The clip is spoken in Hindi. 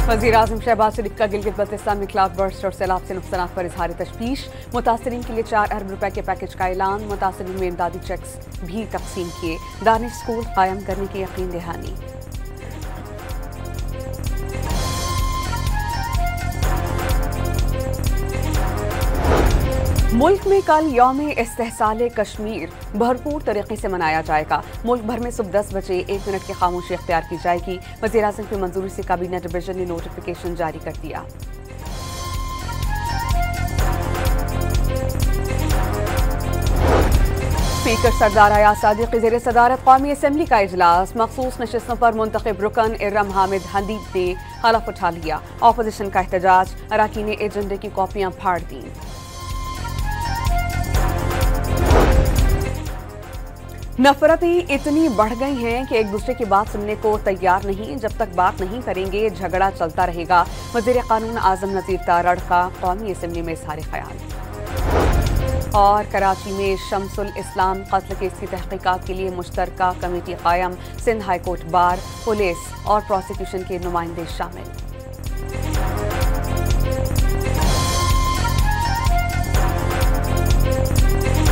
वज़ीर-ए-आज़म शहबाज शरीफ का गिलगित बल्तिस्तान में क्लाउड बर्स्ट और सैलाब से नुकसान पर इजहार तशवीश। मुतासरीन के लिए 4 अरब रुपए के पैकेज का ऐलान। मुतासरीन में इमदादी चेक्स भी तकसीम किए। दानिश स्कूल कायम करने की यकीन दहानी। मुल्क में कल यौम इस्तेहसाल कश्मीर भरपूर तरीके से मनाया जाएगा। मुल्क भर में सुबह 10 बजे 1 मिनट की खामोशी इख्तियार की जाएगी। वज़ीर-ए-आज़म की मंजूरी से काबीना डिवीजन ने नोटिफिकेशन जारी कर दिया। स्पीकर सरदार अयाज सादिक ज़ेर सदारत कौमी असम्बली का इजलास। मखसूस नशिस्तों पर मुंतखब रुकन इर्रम हामिद हदीब ने हलफ उठा लिया। ऑपोजिशन का एहतजाज, अराकीन एजेंडे की कॉपियां फाड़ दी। नफरतें इतनी बढ़ गई हैं कि एक दूसरे की बात सुनने को तैयार नहीं। जब तक बात नहीं करेंगे झगड़ा चलता रहेगा। वज़ीर कानून आज़म नज़ीर तारड़ का कौमी असम्बली में इज़हार ख्याल। और कराची में शम्सुल इस्लाम कत्ल केस की तहकीकात के लिए मुश्तरका कमेटी कायम। सिंध हाई कोर्ट, बार, पुलिस और प्रोसिक्यूशन के नुमाइंदे शामिल।